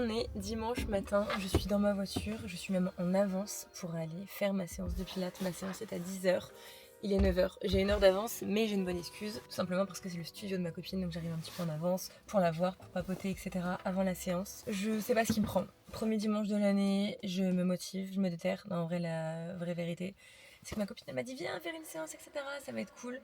On est dimanche matin, je suis dans ma voiture, je suis même en avance pour aller faire ma séance de pilates. Ma séance est à 10h, il est 9h, j'ai une heure d'avance mais j'ai une bonne excuse, tout simplement parce que c'est le studio de ma copine donc j'arrive un petit peu en avance pour la voir, pour papoter etc. avant la séance. Je sais pas ce qui me prend. Premier dimanche de l'année, je me motive, je me déterre. Non, en vrai, la vraie vérité, c'est que ma copine elle m'a dit viens faire une séance etc. Ça va être cool.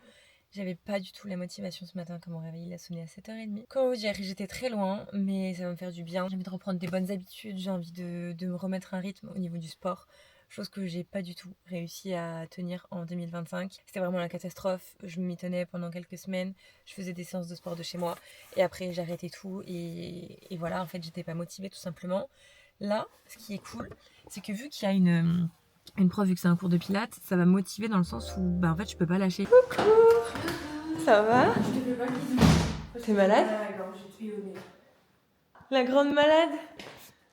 J'avais pas du tout la motivation ce matin quand mon réveil il a sonné à 7h30. Comment vous dire, j'étais très loin, mais ça va me faire du bien. J'ai envie de reprendre des bonnes habitudes, j'ai envie de me remettre un rythme au niveau du sport. Chose que j'ai pas du tout réussi à tenir en 2025. C'était vraiment la catastrophe. Je m'y tenais pendant quelques semaines. Je faisais des séances de sport de chez moi. Et après, j'arrêtais tout. Et voilà, en fait, j'étais pas motivée tout simplement. Là, ce qui est cool, c'est que vu qu'il y a une prof, vu que c'est un cours de pilates, ça va me motiver dans le sens où, bah, en fait, je peux pas lâcher. Coucou! Ça va? T'es malade? La grande malade?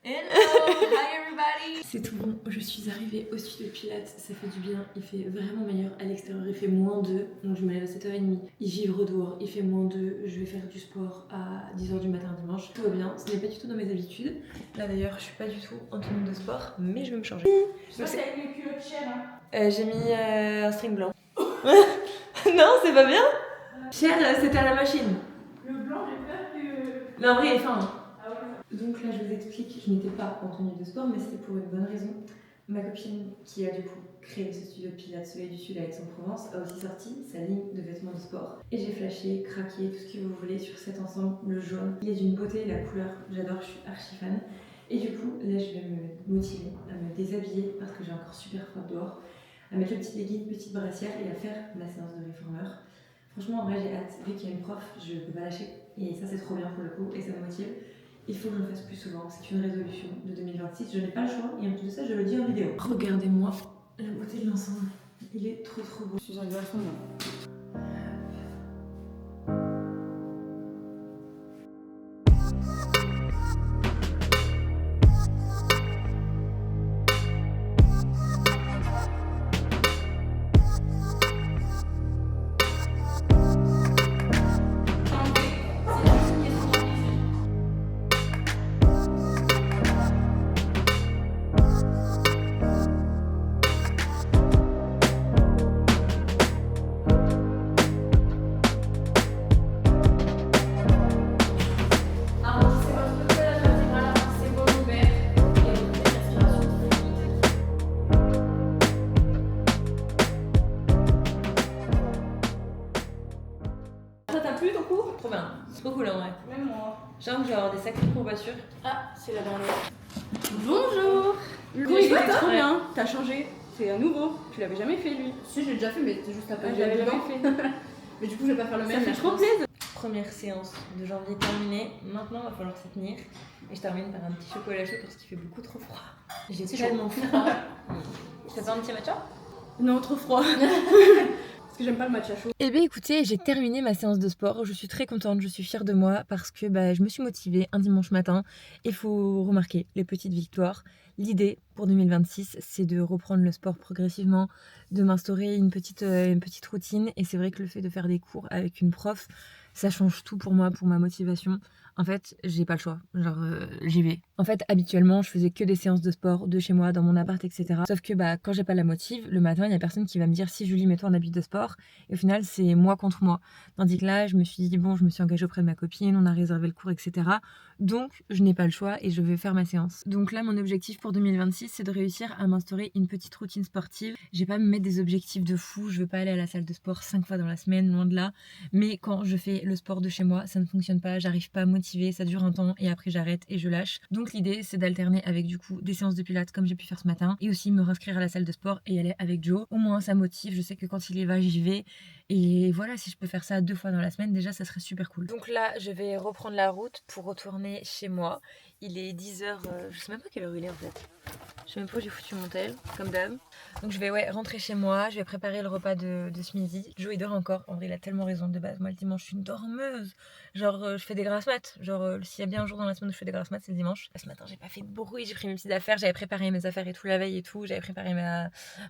Hello! Hi everybody! C'est tout bon, je suis arrivée au studio de pilates, ça fait du bien, il fait vraiment meilleur. À l'extérieur, il fait -2, donc je me lève à 7h30. Il givre dehors, il fait -2, je vais faire du sport à 10h du matin dimanche. Tout va bien, ce n'est pas du tout dans mes habitudes. Là d'ailleurs, je suis pas du tout en tenue de sport, mais je vais me changer. Je sais avec le culotte cher, hein. J'ai mis un string blanc. Non, c'est pas bien? Cher, c'était à la machine. Le blanc, j'ai peur que. Mais en vrai, il est fin. Ah ouais. Donc là, je vous explique, je n'étais pas en tenue de sport, mais c'était pour une bonne raison. Ma copine, qui a du coup créé ce studio de pilates Soleil du Sud à Aix-en-Provence, a aussi sorti sa ligne de vêtements de sport. Et j'ai flashé, craqué, tout ce que vous voulez sur cet ensemble, le jaune. Il est d'une beauté, la couleur, j'adore, je suis archi fan. Et du coup, là, je vais me motiver à me déshabiller parce que j'ai encore super froid dehors, à mettre le petit legging, petite brassière et à faire ma séance de réformeur. Franchement, en vrai, j'ai hâte. Vu qu'il y a une prof, je peux pas lâcher. Et ça, c'est trop bien pour le coup et ça me motive. Il faut que je le fasse plus souvent, c'est une résolution de 2026, je n'ai pas le choix et en plus de ça je le dis en vidéo. Regardez-moi la beauté de l'ensemble, il est trop beau. Je suis arrivée à fond là. Ça t'a plu ton cours? Trop bien, c'est trop cool en vrai. Même moi. J'ai l'impression que je vais avoir des sacrées courbatures. Ah, c'est la dernière. Bonjour! Le cours Mais il était chouette, trop hein. bien. T'as changé. C'est un nouveau. Tu l'avais jamais fait lui. Si, j'ai déjà fait, mais c'était juste un peu. Ah, je l'avais jamais fait. Mais du coup, je vais pas faire le même. Ça fait là, je trop pense. plaisir. Première séance de janvier terminée, maintenant il va falloir s'y tenir. Et je termine par un petit chocolat chaud parce qu'il fait beaucoup trop froid. J'ai C'est tellement froid. Ça fait un petit matcha? Non, trop froid. Parce que j'aime pas le matcha chaud. Eh bien écoutez, j'ai terminé ma séance de sport, je suis très contente, je suis fière de moi parce que je me suis motivée un dimanche matin. Il faut remarquer les petites victoires. L'idée pour 2026, c'est de reprendre le sport progressivement, de m'instaurer une petite routine. Et c'est vrai que le fait de faire des cours avec une prof, ça change tout pour moi, pour ma motivation. En fait, j'ai pas le choix, genre j'y vais. En fait, habituellement, je faisais que des séances de sport de chez moi, dans mon appart, etc. Sauf que quand j'ai pas la motive, le matin, il y a personne qui va me dire si Julie, mets-toi en habit de sport. Et au final, c'est moi contre moi. Tandis que là, je me suis dit, bon, je me suis engagée auprès de ma copine, on a réservé le cours, etc. Donc, je n'ai pas le choix et je vais faire ma séance. Donc là, mon objectif pour 2026, c'est de réussir à m'instaurer une petite routine sportive. Je vais pas me mettre des objectifs de fou, je veux pas aller à la salle de sport 5 fois dans la semaine, loin de là. Mais quand je fais le sport de chez moi, ça ne fonctionne pas, j'arrive pas à motiver, ça dure un temps et après j'arrête et je lâche. Donc l'idée, c'est d'alterner avec du coup des séances de pilates comme j'ai pu faire ce matin et aussi me réinscrire à la salle de sport et aller avec Joe. Au moins ça motive, je sais que quand il y va, j'y vais. Et voilà, si je peux faire ça 2 fois dans la semaine, déjà ça serait super cool. Donc là, je vais reprendre la route pour retourner chez moi. Il est 10h, je sais même pas quelle heure il est en fait. Je sais même pas où j'ai foutu mon tel, comme d'hab. Donc je vais rentrer chez moi, je vais préparer le repas de ce midi. Joe il dort encore, en vrai il a tellement raison de base. Moi le dimanche je suis une dormeuse. Genre je fais des grasses mat. Genre s'il y a bien un jour dans la semaine où je fais des grasses mat, c'est le dimanche. Ce matin j'ai pas fait de bruit, j'ai pris mes petites affaires, j'avais préparé mes affaires et tout la veille et tout. J'avais préparé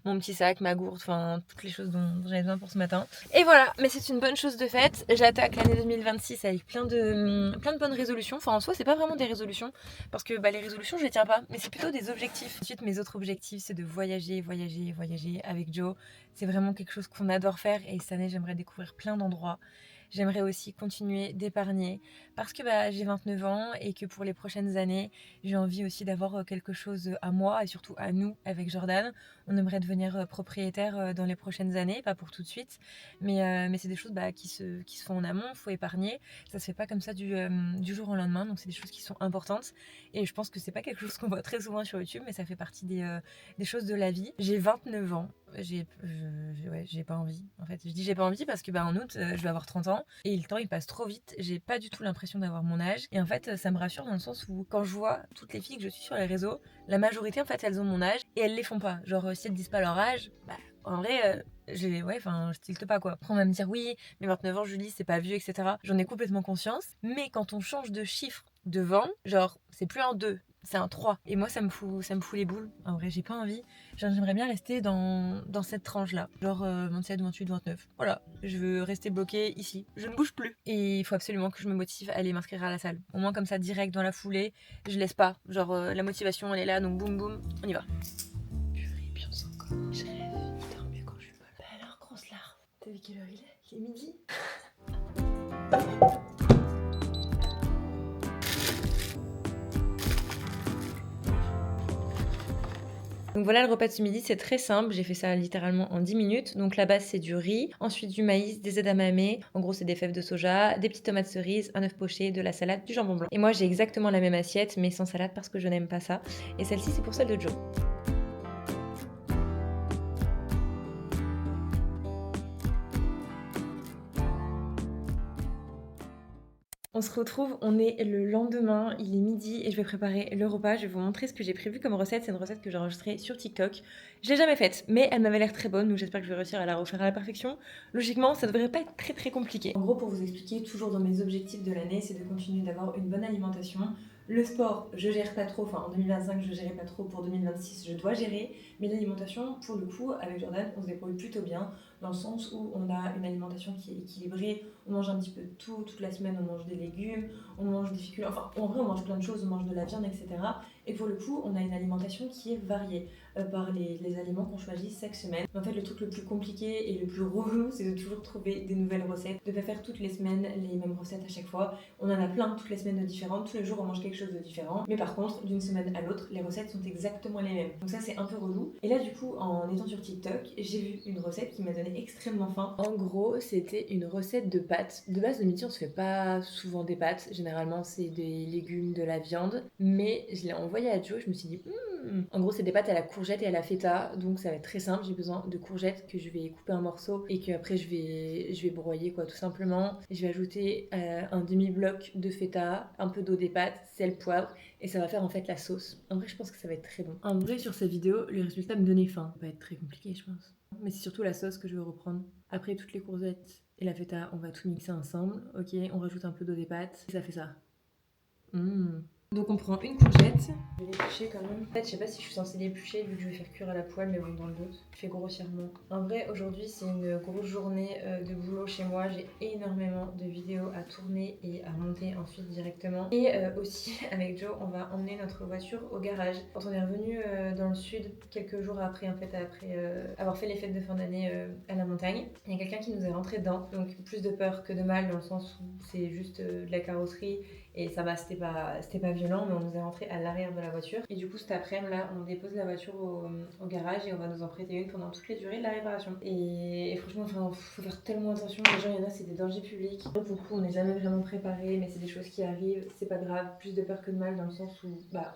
mon petit sac, ma gourde, enfin toutes les choses dont j'avais besoin pour ce matin. Et voilà, mais c'est une bonne chose de faite. J'attaque l'année 2026 avec plein de bonnes résolutions. Enfin en soi c'est pas vraiment des résolutions parce que les résolutions je les tiens pas, mais c'est plutôt des objectifs. Ensuite mes autres objectifs c'est de voyager avec Joe. C'est vraiment quelque chose qu'on adore faire et cette année j'aimerais découvrir plein d'endroits. J'aimerais aussi continuer d'épargner parce que j'ai 29 ans et que pour les prochaines années, j'ai envie aussi d'avoir quelque chose à moi et surtout à nous avec Jordan. On aimerait devenir propriétaire dans les prochaines années, pas pour tout de suite, mais c'est des choses qui se font en amont, il faut épargner. Ça se fait pas comme ça du jour au lendemain, donc c'est des choses qui sont importantes et je pense que c'est pas quelque chose qu'on voit très souvent sur YouTube, mais ça fait partie des choses de la vie. J'ai 29 ans, j'ai pas envie. En fait, je dis j'ai pas envie parce que en août, je vais avoir 30 ans et le temps il passe trop vite. J'ai pas du tout l'impression d'avoir mon âge. Et en fait, ça me rassure dans le sens où quand je vois toutes les filles que je suis sur les réseaux, la majorité en fait elles ont mon âge et elles les font pas. Genre si elles disent pas leur âge, en vrai, je tilte pas quoi. Après on va me dire oui, mais 29 ans Julie c'est pas vieux, etc. J'en ai complètement conscience. Mais quand on change de chiffre devant, genre c'est plus un 2, c'est un 3. Et moi ça me fout les boules. En vrai j'ai pas envie. J'aimerais bien rester dans cette tranche-là. Genre 27, 28, 29. Voilà, je veux rester bloquée ici. Je ne bouge plus. Et il faut absolument que je me motive à aller m'inscrire à la salle. Au moins comme ça, direct dans la foulée, je laisse pas. Genre la motivation, elle est là, donc boum boum, on y va. Purée, bien encore. Je rêve. Il dort mieux quand je suis pas là. Alors, grosse larme. T'as vu quelle heure il est? Il est midi. Donc voilà le repas de ce midi, c'est très simple, j'ai fait ça littéralement en 10 minutes. Donc la base c'est du riz, ensuite du maïs, des edamame, en gros c'est des fèves de soja, des petites tomates cerises, un œuf poché, de la salade, du jambon blanc. Et moi j'ai exactement la même assiette mais sans salade parce que je n'aime pas ça. Et celle-ci c'est pour celle de Joe. On se retrouve, on est le lendemain, il est midi et je vais préparer le repas. Je vais vous montrer ce que j'ai prévu comme recette. C'est une recette que j'ai enregistrée sur TikTok. Je l'ai jamais faite, mais elle m'avait l'air très bonne, donc j'espère que je vais réussir à la refaire à la perfection. Logiquement, ça devrait pas être très très compliqué. En gros, pour vous expliquer, toujours dans mes objectifs de l'année, c'est de continuer d'avoir une bonne alimentation. Le sport, je gère pas trop, enfin en 2025 je gérais pas trop, pour 2026 je dois gérer, mais l'alimentation, pour le coup, avec Jordan, on se débrouille plutôt bien, dans le sens où on a une alimentation qui est équilibrée, on mange un petit peu de tout, toute la semaine on mange des légumes, on mange des féculents, enfin en vrai on mange plein de choses, on mange de la viande, etc. Et pour le coup, on a une alimentation qui est variée par les aliments qu'on choisit chaque semaine. En fait, le truc le plus compliqué et le plus relou, c'est de toujours trouver des nouvelles recettes, de pas faire toutes les semaines les mêmes recettes à chaque fois. On en a plein toutes les semaines de différentes, tous les jours on mange quelque chose de différent. Mais par contre, d'une semaine à l'autre, les recettes sont exactement les mêmes. Donc ça, c'est un peu relou. Et là, du coup, en étant sur TikTok, j'ai vu une recette qui m'a donné extrêmement faim. En gros, c'était une recette de pâtes. De base, le midi, on se fait pas souvent des pâtes. Généralement, c'est des légumes, de la viande. Mais je l'ai envoyé à Joe, je me suis dit, en gros, c'est des pâtes à la courgette et à la feta. Donc ça va être très simple. J'ai besoin de courgettes que je vais couper en morceaux et que après je vais broyer, quoi, tout simplement. Je vais ajouter un demi-bloc de feta, un peu d'eau des pâtes, sel, poivre. Et ça va faire en fait la sauce. En vrai, je pense que ça va être très bon. En vrai, sur cette vidéo, le résultat me donnait faim. Ça va être très compliqué, je pense. Mais c'est surtout la sauce que je veux reprendre. Après, toutes les courgettes et la feta, on va tout mixer ensemble. Ok, on rajoute un peu d'eau des pâtes. Et ça fait ça. Donc on prend une courgette. Je vais l'éplucher quand même. En fait, je sais pas si je suis censée l'éplucher vu que je vais faire cuire à la poêle, mais bon, dans le doute. Je fais grossièrement. En vrai, aujourd'hui, c'est une grosse journée de boulot chez moi. J'ai énormément de vidéos à tourner et à monter ensuite directement. Et aussi, avec Joe, on va emmener notre voiture au garage. Quand on est revenu dans le sud, quelques jours après, en fait, après avoir fait les fêtes de fin d'année à la montagne, il y a quelqu'un qui nous est rentré dedans. Donc plus de peur que de mal, dans le sens où c'est juste de la carrosserie. Et ça va, c'était pas violent, mais on nous est rentré à l'arrière de la voiture. Et du coup, cet après-midi, là, on dépose la voiture au garage et on va nous en prêter une pendant toutes les durées de la réparation. Et franchement, faut faire tellement attention. Les gens, il y en a, c'est des dangers publics. Pour le coup, on n'est jamais vraiment préparé, mais c'est des choses qui arrivent. C'est pas grave, plus de peur que de mal, dans le sens où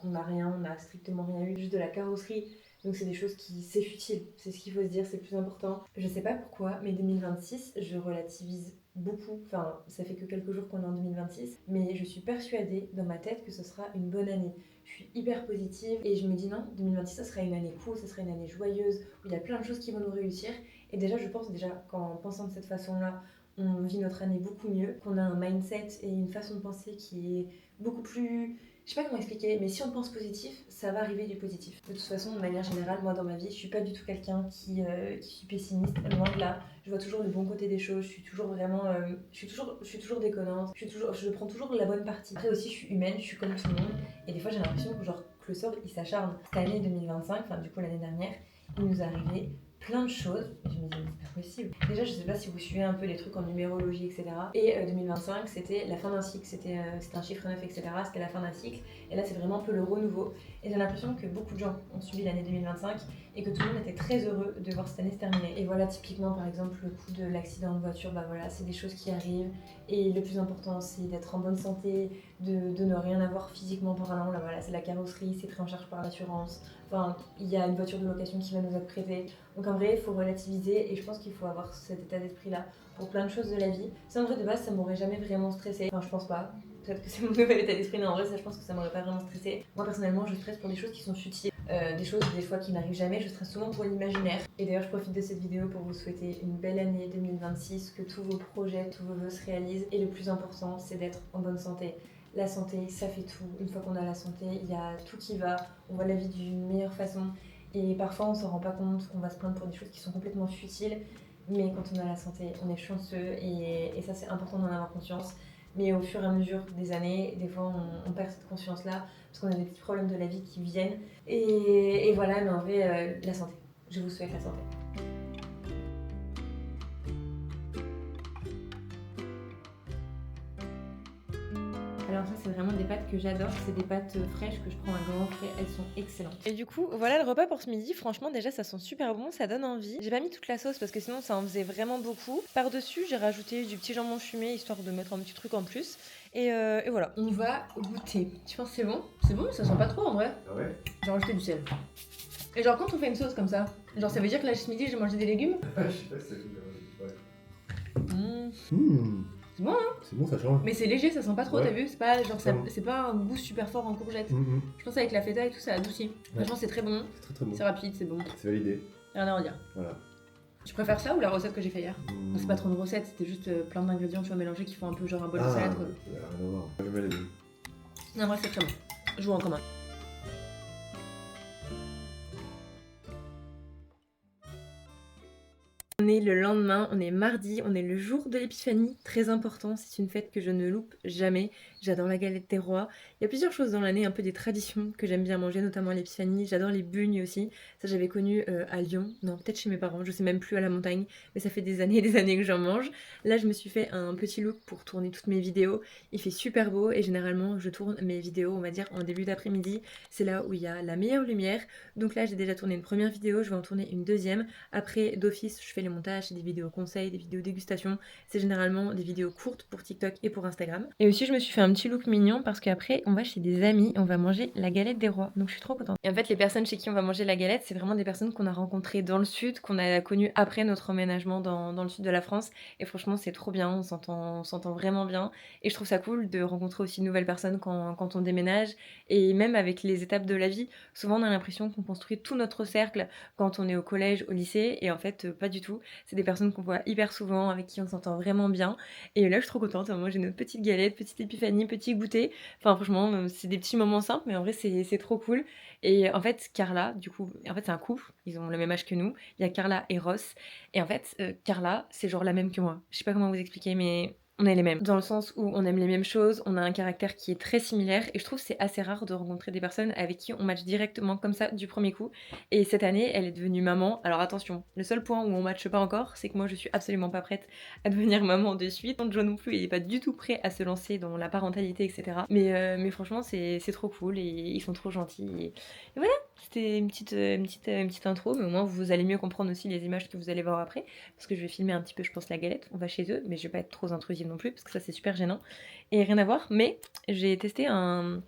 on n'a rien, on n'a strictement rien eu, juste de la carrosserie. Donc c'est des choses c'est futile, c'est ce qu'il faut se dire, c'est le plus important. Je sais pas pourquoi, mais 2026, je relativise beaucoup, enfin ça fait que quelques jours qu'on est en 2026, mais je suis persuadée dans ma tête que ce sera une bonne année. je suis hyper positive et je me dis non, 2026 ça sera une année cool, ça sera une année joyeuse, où il y a plein de choses qui vont nous réussir. Et déjà je pense déjà qu'en pensant de cette façon-là, on vit notre année beaucoup mieux, qu'on a un mindset et une façon de penser qui est beaucoup plus... Je sais pas comment expliquer, mais si on pense positif, ça va arriver du positif. De toute façon, de manière générale, moi dans ma vie, je suis pas du tout quelqu'un qui suis pessimiste, loin de là. Je vois toujours le bon côté des choses, je suis toujours vraiment... je suis toujours déconnante, je prends toujours la bonne partie. Après aussi, je suis humaine, je suis comme tout le monde, et des fois j'ai l'impression que, genre, que le sort il s'acharne. Cette année 2025, enfin du coup l'année dernière, il nous est arrivé plein de choses. Et je me dis, mais c'est pas possible. Déjà, je sais pas si vous suivez un peu les trucs en numérologie, etc. Et 2025, c'était la fin d'un cycle, c'était un chiffre 9, etc. C'était la fin d'un cycle. Et là, c'est vraiment un peu le renouveau. Et j'ai l'impression que beaucoup de gens ont suivi l'année 2025 et que tout le monde était très heureux de voir cette année se terminer. Et voilà, typiquement, par exemple, le coup de l'accident de voiture, bah voilà, c'est des choses qui arrivent. Et le plus important, c'est d'être en bonne santé, de ne rien avoir physiquement parlant. Là, voilà, c'est la carrosserie, c'est pris en charge par l'assurance. Enfin, il y a une voiture de location qui va nous être prêtée. Donc en vrai, il faut relativiser et je pense qu'il faut avoir cet état d'esprit-là pour plein de choses de la vie. Ça, en vrai, de base, ça m'aurait jamais vraiment stressé. Enfin, je pense pas. Peut-être que c'est mon nouvel état d'esprit, mais en vrai, ça, je pense que ça m'aurait pas vraiment stressé. Moi, personnellement, je stresse pour des choses qui sont futiles. Des choses, des fois, qui n'arrivent jamais. Je stresse souvent pour l'imaginaire. Et d'ailleurs, je profite de cette vidéo pour vous souhaiter une belle année 2026, que tous vos projets, tous vos vœux se réalisent. Et le plus important, c'est d'être en bonne santé. La santé, ça fait tout. Une fois qu'on a la santé, il y a tout qui va. On voit la vie d'une meilleure façon. Et parfois, on s'en rend pas compte, on va se plaindre pour des choses qui sont complètement futiles. Mais quand on a la santé, on est chanceux et ça, c'est important d'en avoir conscience. Mais au fur et à mesure des années, des fois, on perd cette conscience-là parce qu'on a des petits problèmes de la vie qui viennent. Et voilà, mais en vrai, la santé. Je vous souhaite la santé. Alors ça, c'est vraiment des pâtes que j'adore, c'est des pâtes fraîches que je prends à grand frais, elles sont excellentes. Et du coup, voilà le repas pour ce midi, franchement déjà ça sent super bon, ça donne envie. J'ai pas mis toute la sauce parce que sinon ça en faisait vraiment beaucoup. Par-dessus, j'ai rajouté du petit jambon fumé histoire de mettre un petit truc en plus. Et voilà. On va goûter. Tu penses que c'est bon? C'est bon, ça sent pas trop en vrai. Ah ouais? J'ai rajouté du sel. Et genre quand on fait une sauce comme ça, genre ça veut dire que là ce midi j'ai mangé des légumes? Je sais pas si c'est tout. Ouais. C'est bon, hein? C'est bon, ça change. Mais c'est léger, ça sent pas trop, Ouais. t'as vu? C'est pas, genre, Clairement. c'est pas un goût super fort en courgette. Mhm. Je pense avec la feta et tout, ça adoucit. Franchement, c'est très bon, C'est très très bon. c'est rapide, c'est bon. C'est validé. Rien à redire. Voilà. Tu préfères ça ou la recette que j'ai fait hier? Bon, c'est pas trop une recette, c'était juste plein d'ingrédients, tu vois, mélangés qui font un peu genre un bol de salade, quoi. Rien à voir. Je mets les deux. Non, en vrai, c'est très bon. Je vous en commun. On est le lendemain, on est mardi, on est le jour de l'épiphanie, très important, c'est une fête que je ne loupe jamais. J'adore la galette des rois. Il y a plusieurs choses dans l'année, un peu des traditions que j'aime bien manger, notamment à l'épiphanie. J'adore les bugnes aussi. Ça, j'avais connu à Lyon, non, peut-être chez mes parents, je sais même plus, à la montagne, mais ça fait des années et des années que j'en mange. Là, je me suis fait un petit look pour tourner toutes mes vidéos. Il fait super beau et généralement, je tourne mes vidéos, on va dire, en début d'après-midi. C'est là où il y a la meilleure lumière. Donc là, j'ai déjà tourné une première vidéo, je vais en tourner une deuxième. Après, d'office, je fais les montages, c'est des vidéos conseils, des vidéos dégustation. C'est généralement des vidéos courtes pour TikTok et pour Instagram. Et aussi, je me suis fait un petit look mignon parce qu'après, on va chez des amis, on va manger la galette des rois. Donc je suis trop contente. Et en fait, les personnes chez qui on va manger la galette, c'est vraiment des personnes qu'on a rencontrées dans le sud, qu'on a connues après notre emménagement dans le sud de la France. Et franchement, c'est trop bien, on s'entend vraiment bien. Et je trouve ça cool de rencontrer aussi de nouvelles personnes quand on déménage. Et même avec les étapes de la vie, souvent on a l'impression qu'on construit tout notre cercle quand on est au collège, au lycée. Et en fait, pas du tout. C'est des personnes qu'on voit hyper souvent, avec qui on s'entend vraiment bien. Et là, je suis trop contente. Moi, j'ai notre petite galette, petite épiphanie, petit goûter. Enfin, franchement, c'est des petits moments simples, mais en vrai, c'est trop cool. Et en fait, Carla, du coup, en fait, c'est un couple. Ils ont le même âge que nous. Il y a Carla et Ross. Et en fait, Carla, c'est genre la même que moi. Je sais pas comment vous expliquer, mais on est les mêmes. Dans le sens où on aime les mêmes choses, on a un caractère qui est très similaire. Et je trouve que c'est assez rare de rencontrer des personnes avec qui on match directement comme ça du premier coup. Et cette année, elle est devenue maman. Alors attention, le seul point où on matche pas encore, c'est que moi, je suis absolument pas prête à devenir maman de suite. Joe non plus, il est pas du tout prêt à se lancer dans la parentalité, etc. Mais franchement, c'est trop cool et ils sont trop gentils. Et voilà, c'était une petite intro, mais au moins vous allez mieux comprendre aussi les images que vous allez voir après. Parce que je vais filmer un petit peu, je pense, la galette. On va chez eux, mais je vais pas être trop intrusive non plus, parce que ça c'est super gênant. Et rien à voir, mais j'ai testé un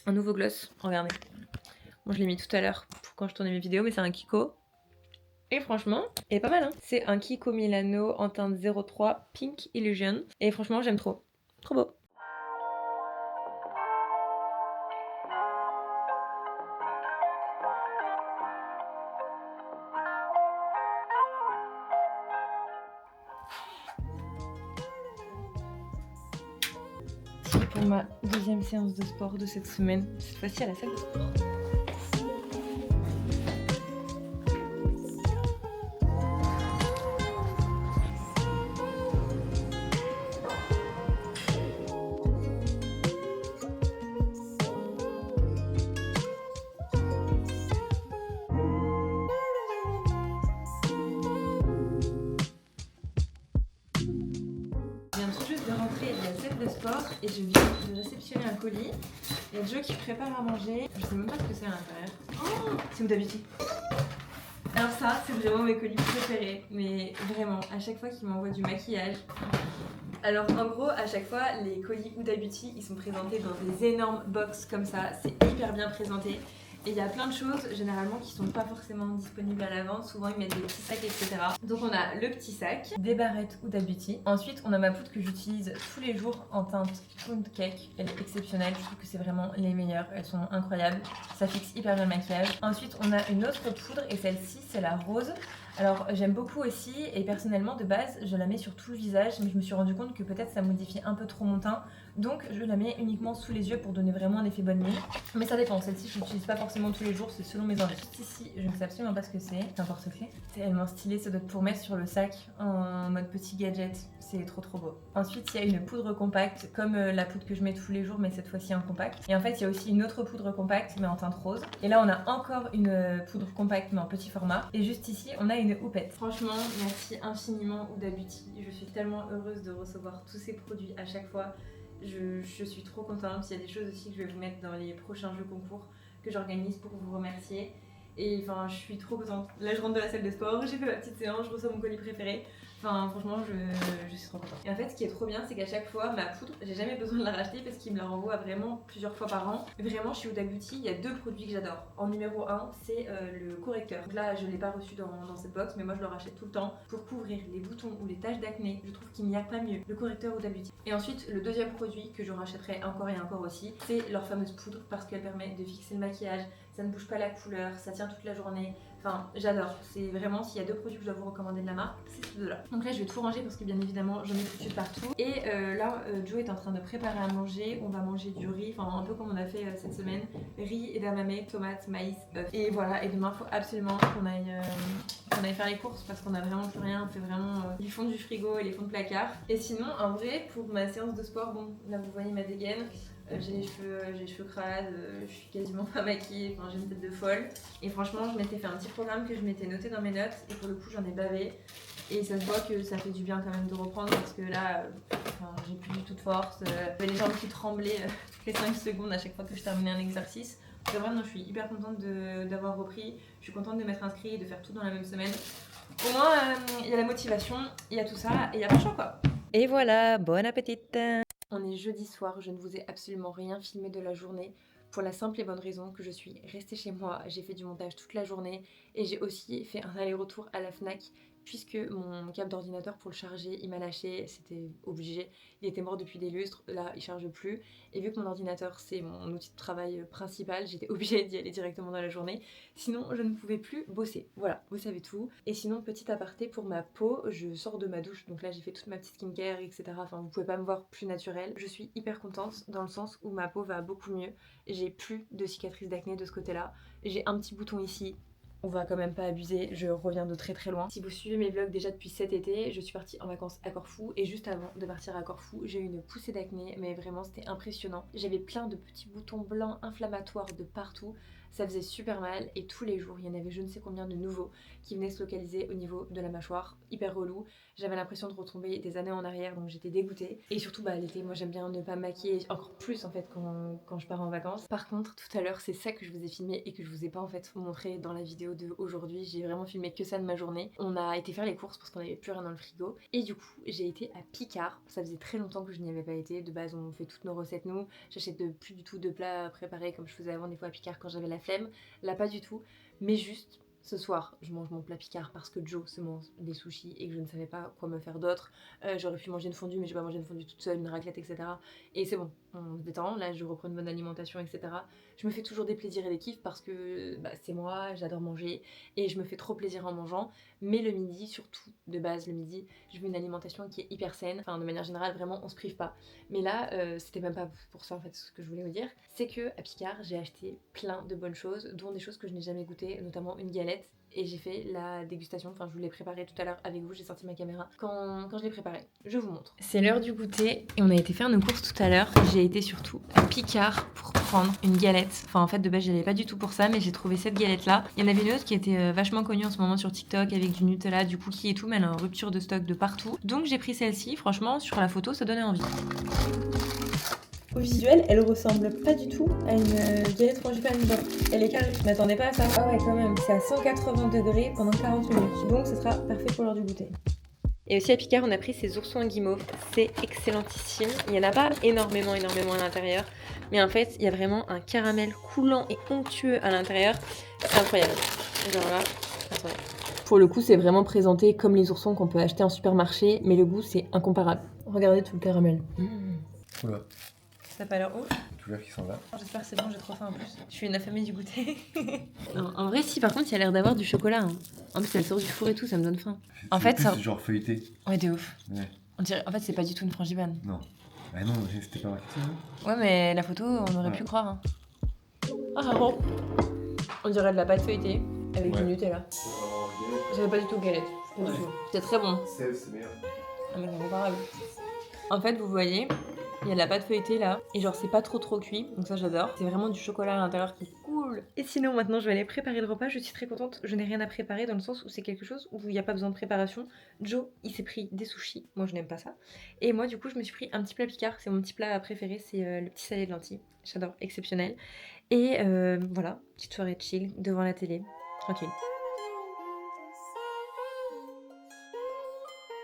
nouveau gloss. Regardez. Moi je l'ai mis tout à l'heure pour quand je tournais mes vidéos, mais c'est un Kiko. Et franchement, il est pas mal, hein. C'est un Kiko Milano en teinte 03 Pink Illusion. Et franchement, j'aime trop. Trop beau. pour ma deuxième séance de sport de cette semaine, cette fois-ci à la salle de sport. Je viens tout juste de rentrer de la salle de sport et je viens de réceptionner un colis. Il y a Joe qui prépare à manger. Je sais même pas ce que c'est à l'intérieur. Oh, c'est Huda Beauty. Alors ça, c'est vraiment mes colis préférés. Mais vraiment, à chaque fois qu'il m'envoie du maquillage. Alors en gros, à chaque fois, les colis Huda Beauty, ils sont présentés dans des énormes box comme ça. C'est hyper bien présenté. Et il y a plein de choses généralement qui sont pas forcément disponibles à la vente. Souvent ils mettent des petits sacs, etc. Donc on a le petit sac, des barrettes Huda Beauty. Ensuite on a ma poudre que j'utilise tous les jours en teinte Pound Cake. Elle est exceptionnelle, je trouve que c'est vraiment les meilleures. Elles sont incroyables, ça fixe hyper bien le maquillage. Ensuite on a une autre poudre et celle-ci c'est la rose. Alors j'aime beaucoup aussi et personnellement de base je la mets sur tout le visage, mais je me suis rendu compte que peut-être ça modifie un peu trop mon teint, donc je la mets uniquement sous les yeux pour donner vraiment un effet bonne mine. Mais ça dépend, celle-ci je l'utilise pas forcément tous les jours, c'est selon mes envies. Ici je ne sais absolument pas ce que c'est un porte-clés. C'est tellement stylé, ça doit être pour mettre sur le sac en mode petit gadget, c'est trop beau. Ensuite il y a une poudre compacte comme la poudre que je mets tous les jours mais cette fois-ci en compact. Et en fait il y a aussi une autre poudre compacte mais en teinte rose. Et là on a encore une poudre compacte mais en petit format. Et juste ici on a une houppette. Franchement, merci infiniment Huda Beauty. Je suis tellement heureuse de recevoir tous ces produits à chaque fois. Je suis trop contente. Il y a des choses aussi que je vais vous mettre dans les prochains jeux concours que j'organise pour vous remercier. Et enfin, je suis trop contente. Là, je rentre de la salle de sport, j'ai fait ma petite séance, je reçois mon colis préféré. Enfin, franchement, je suis trop contente. Et en fait, ce qui est trop bien, c'est qu'à chaque fois, ma poudre, j'ai jamais besoin de la racheter parce qu'il me la renvoie vraiment plusieurs fois par an. Vraiment, chez Huda Beauty, il y a deux produits que j'adore. En numéro 1, c'est le correcteur. Donc là, je ne l'ai pas reçu dans cette box, mais moi, je le rachète tout le temps pour couvrir les boutons ou les taches d'acné. Je trouve qu'il n'y a pas mieux. Le correcteur Huda Beauty. Et ensuite, le deuxième produit que je rachèterai encore et encore aussi, c'est leur fameuse poudre parce qu'elle permet de fixer le maquillage. Ça ne bouge pas la couleur, ça tient toute la journée. Enfin, j'adore. C'est vraiment, s'il y a deux produits que je dois vous recommander de la marque, c'est ces deux-là. Donc là, je vais tout ranger parce que bien évidemment, j'en ai tout de suite partout. Et là, Joe est en train de préparer à manger. On va manger du riz, enfin un peu comme on a fait cette semaine. Riz, edamame, tomates, maïs, œufs. Et voilà, et demain, il faut absolument qu'on aille faire les courses parce qu'on a vraiment plus rien. On fait vraiment les fonds du frigo et les fonds de placard. Et sinon, en vrai, pour ma séance de sport, bon, là vous voyez ma dégaine. J'ai les cheveux crades, je suis quasiment pas maquillée, enfin j'ai une tête de folle. Et franchement, je m'étais fait un petit programme que je m'étais noté dans mes notes et pour le coup, j'en ai bavé. Et ça se voit que ça fait du bien quand même de reprendre parce que là, j'ai plus du tout de force. J'avais les jambes qui tremblaient toutes les 5 secondes à chaque fois que je terminais un exercice. C'est vrai, non, je suis hyper contente d'avoir repris. Je suis contente de m'être inscrite et de faire tout dans la même semaine. Au moins, il y a la motivation, il y a tout ça et il y a pas le choix quoi. Et voilà, bon appétit! On est jeudi soir, je ne vous ai absolument rien filmé de la journée pour la simple et bonne raison que je suis restée chez moi, j'ai fait du montage toute la journée et j'ai aussi fait un aller-retour à la Fnac puisque mon câble d'ordinateur pour le charger il m'a lâché, c'était obligé, il était mort depuis des lustres, là il charge plus et vu que mon ordinateur c'est mon outil de travail principal, j'étais obligée d'y aller directement dans la journée, sinon je ne pouvais plus bosser, voilà, vous savez tout. Et sinon petit aparté pour ma peau, je sors de ma douche, donc là j'ai fait toute ma petite skincare etc, enfin vous pouvez pas me voir plus naturelle, je suis hyper contente dans le sens où ma peau va beaucoup mieux, j'ai plus de cicatrices d'acné de ce côté là, j'ai un petit bouton ici. On va quand même pas abuser, je reviens de très loin. Si vous suivez mes vlogs déjà depuis cet été, je suis partie en vacances à Corfou et juste avant de partir à Corfou, j'ai eu une poussée d'acné, mais vraiment c'était impressionnant. J'avais plein de petits boutons blancs inflammatoires de partout, ça faisait super mal et tous les jours il y en avait je ne sais combien de nouveaux qui venaient se localiser au niveau de la mâchoire, hyper relou. J'avais l'impression de retomber des années en arrière donc j'étais dégoûtée. Et surtout l'été, moi j'aime bien ne pas me maquiller encore plus en fait quand je pars en vacances. Par contre tout à l'heure c'est ça que je vous ai filmé et que je vous ai pas en fait montré dans la vidéo d'aujourd'hui. J'ai vraiment filmé que ça de ma journée. On a été faire les courses parce qu'on avait plus rien dans le frigo et du coup j'ai été à Picard. Ça faisait très longtemps que je n'y avais pas été. De base on fait toutes nos recettes nous. J'achète plus du tout de plats préparés comme je faisais avant des fois à Picard quand j'avais la flemme. Là pas du tout, mais juste Ce soir, je mange mon plat Picard parce que Joe se mange des sushis et que je ne savais pas quoi me faire d'autre. J'aurais pu manger une fondue, mais j'ai pas mangé une fondue toute seule, une raclette, etc. Et c'est bon, on se détend. Là, je reprends une bonne alimentation, etc. Je me fais toujours des plaisirs et des kiffs parce que c'est moi, j'adore manger et je me fais trop plaisir en mangeant. Mais le midi, surtout de base, le midi, je veux une alimentation qui est hyper saine. Enfin, de manière générale, vraiment, on se prive pas. Mais là, c'était même pas pour ça en fait ce que je voulais vous dire. C'est que à Picard, j'ai acheté plein de bonnes choses, dont des choses que je n'ai jamais goûtées, notamment une galette. Et j'ai fait la dégustation, enfin je vous l'ai préparée tout à l'heure avec vous, j'ai sorti ma caméra quand je l'ai préparée. Je vous montre. C'est l'heure du goûter et on a été faire nos courses tout à l'heure. J'ai été surtout à Picard pour prendre une galette. Enfin en fait de base j'y allais pas du tout pour ça, mais j'ai trouvé cette galette là. Il y en avait une autre qui était vachement connue en ce moment sur TikTok avec du Nutella, du cookie et tout, mais elle est en rupture de stock de partout. Donc j'ai pris celle-ci, franchement sur la photo ça donnait envie. Au visuel, elle ressemble pas du tout à une galette frangipane beurre. Elle est carrée. Je m'attendais pas à ça. Ah ouais, quand même. C'est à 180 degrés pendant 40 minutes. Donc, ce sera parfait pour l'heure du goûter. Et aussi à Picard, on a pris ces oursons en guimauve. C'est excellentissime. Il n'y en a pas énormément à l'intérieur. Mais en fait, il y a vraiment un caramel coulant et onctueux à l'intérieur. C'est incroyable. Genre là, attendez. Pour le coup, c'est vraiment présenté comme les oursons qu'on peut acheter en supermarché. Mais le goût, c'est incomparable. Regardez tout le caramel. Oula, Ça n'a pas l'air ouf. tout l'air qui s'en va. J'espère que c'est bon, j'ai trop faim en plus. Je suis une affamée du goûter. Non, en vrai, si, par contre, il y a l'air d'avoir du chocolat. Hein. En plus, elle sort du four et tout, ça me donne faim. En fait, ça. C'est genre feuilleté. Ouais, de ouf. Ouais. On dirait. En fait, c'est pas du tout une frangipane. Non. Bah non, c'était pas marqué ça, non. Ouais, mais la photo, on aurait pu croire. Hein. Ah, bon. On dirait de la pâte feuilletée avec du Nutella. J'avais pas du tout galette. Pas du tout. C'était très bon. C'est meilleur. Ah, mais c'est comparable. En fait, vous voyez, il y a de la pâte feuilletée là, et genre c'est pas trop cuit, donc ça j'adore. C'est vraiment du chocolat à l'intérieur qui coule. Et sinon maintenant je vais aller préparer le repas, je suis très contente. Je n'ai rien à préparer dans le sens où c'est quelque chose où il n'y a pas besoin de préparation. Joe, il s'est pris des sushis, moi je n'aime pas ça. Et moi du coup je me suis pris un petit plat Picard, c'est mon petit plat préféré, c'est le petit salé de lentilles. J'adore, exceptionnel. Et voilà, petite soirée chill devant la télé, tranquille.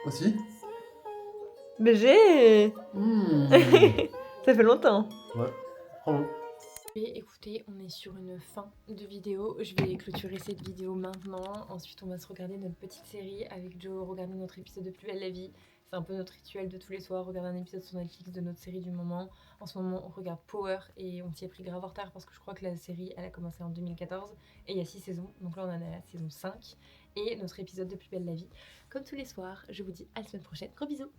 Aussi BG Mmh. Ça fait longtemps. Ouais, bravo. Et écoutez, on est sur une fin de vidéo. Je vais clôturer cette vidéo maintenant. Ensuite, on va se regarder notre petite série avec Joe, regarder notre épisode de Plus belle la vie. C'est un peu notre rituel de tous les soirs, regarder un épisode sur Netflix de notre série du moment. En ce moment, on regarde Power et on s'y est pris grave en retard parce que je crois que la série, elle a commencé en 2014 et il y a 6 saisons. Donc là, on en est à la saison 5 et notre épisode de Plus belle la vie. Comme tous les soirs, je vous dis à la semaine prochaine. Gros bisous!